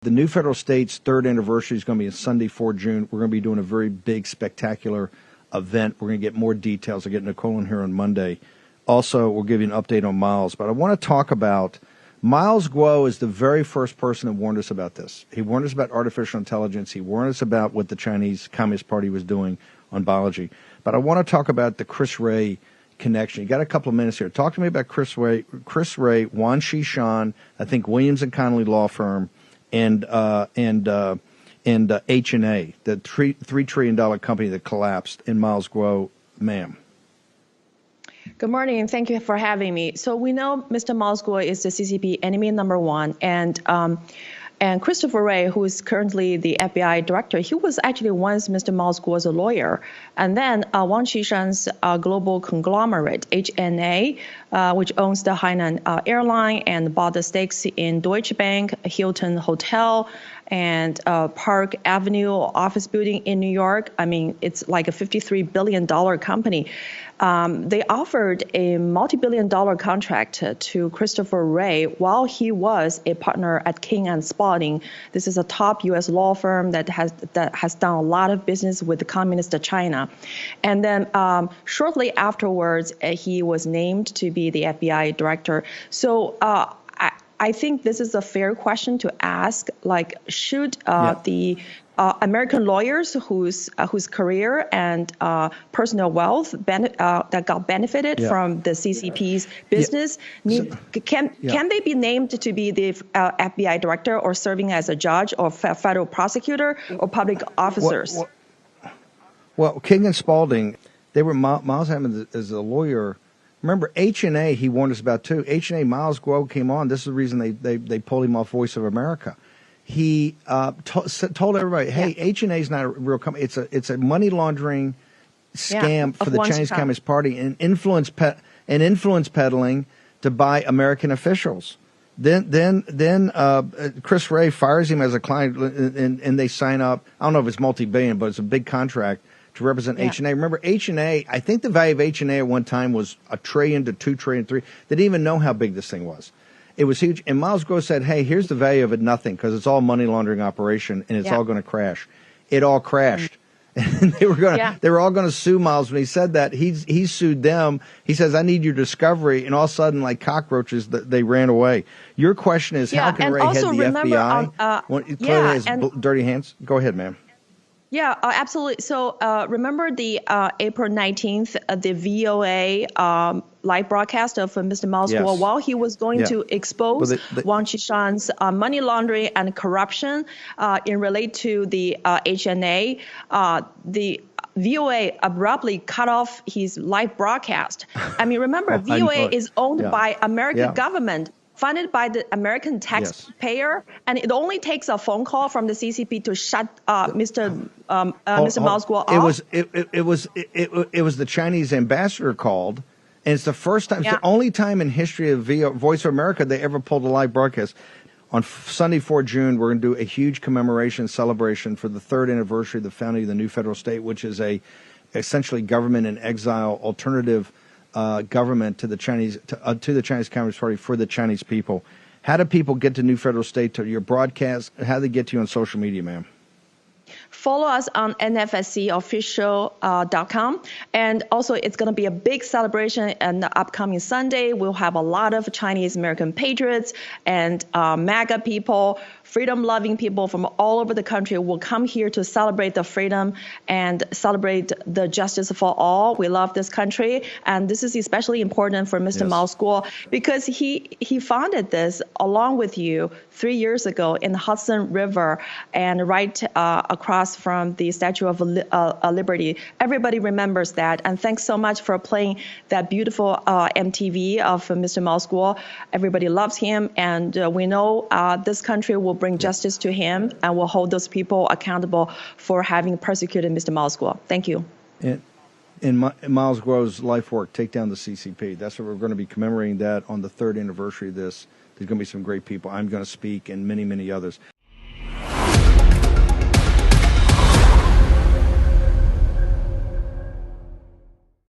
The New Federal State's third anniversary is going to be on Sunday, 4 June. We're going to be doing a very big, spectacular event. We're going to get more details. I'll get Nicole in here on Monday. Also, we'll give you an update on Miles. But I want to talk about Miles Guo is the very first person that warned us about this. He warned us about artificial intelligence. He warned us about what the Chinese Communist Party was doing on biology. But I want to talk about the Chris Wray connection. You got a couple of minutes here. Talk to me about Chris Wray, Wan Xishan, I think Williams and Connolly law firm, and H&A, the $3 trillion company that collapsed in Miles Guo, ma'am. Good morning, and thank you for having me. So we know Mr. Miles Guo is the CCP enemy number one, and Christopher Wray, who is currently the FBI director, he was actually once Mr. Miles Guo's a lawyer. And then Wan Xishan's global conglomerate, H&A, which owns the Hainan airline and bought the stakes in Deutsche Bank, Hilton Hotel, and Park Avenue office building in New York. I mean, it's like a $53 billion company. They offered a multi-billion-dollar contract to Christopher Wray while he was a partner at King & Spalding. This is a top U.S. law firm that has done a lot of business with the communist China. And then shortly afterwards, he was named to be the FBI director. So I think this is a fair question to ask. Like, should the American lawyers whose career and personal wealth that got benefited from the CCP's business, can they be named to be the FBI director or serving as a judge or federal prosecutor or public officers? Well, King & Spalding, they were Miles Hammond as a lawyer. Remember, H&A, he warned us about too. H&A, Miles Guo came on. This is the reason they pulled him off Voice of America. He told everybody, hey, H&A is not a real company. It's a money laundering scam for the Chinese Communist Party and influence peddling to buy American officials. Then Chris Wray fires him as a client, and they sign up. I don't know if it's multi-billion, but it's a big contract to represent H&A. Remember, H&A, I think the value of H&A at one time was $1 trillion to $2 trillion, $3. They didn't even know how big this thing was. It was huge. And Miles Guo said, hey, here's the value of it, nothing, because it's all money laundering operation, and it's all going to crash. It all crashed. And they were all going to sue Miles. When he said that, he sued them. He says, I need your discovery. And all of a sudden, like cockroaches, they ran away. Your question is, how can Wray head the FBI? Clearly has dirty hands. Go ahead, ma'am. Yeah, absolutely. So remember the April 19th, the VOA live broadcast of Mr. Miles Guo while he was going to expose Wan Xishan's money laundering and corruption in relate to the H&A. The VOA abruptly cut off his live broadcast. I mean, remember, VOA is owned by American government, funded by the American taxpayer, and it only takes a phone call from the CCP to shut Mr. Miles Guo off. It was the Chinese ambassador called, and it's the first time, it's the only time in history of Voice of America they ever pulled a live broadcast. On Sunday, 4 June, we're going to do a huge commemoration celebration for the third anniversary of the founding of the New Federal State, which is essentially government in exile alternative government to the Chinese Communist Party for the Chinese people. How do people get to New Federal State, to your broadcast? How do they get to you on social media, ma'am? Follow us on nfscofficial.com. And also, it's going to be a big celebration on the upcoming Sunday. We'll have a lot of Chinese American patriots and MAGA people, freedom-loving people from all over the country will come here to celebrate the freedom and celebrate the justice for all. We love this country, and this is especially important for Mr. Miles Guo because he founded this along with you 3 years ago in the Hudson River and right across from the Statue of Liberty. Everybody remembers that, and thanks so much for playing that beautiful MTV of Mr. Miles Guo. Everybody loves him, and we know this country will bring justice to him and will hold those people accountable for having persecuted Mr. Miles Guo. Thank you. In Miles Guo's life work, Take Down the CCP. That's what we're going to be commemorating that on the third anniversary of this. There's going to be some great people. I'm going to speak and many, many others.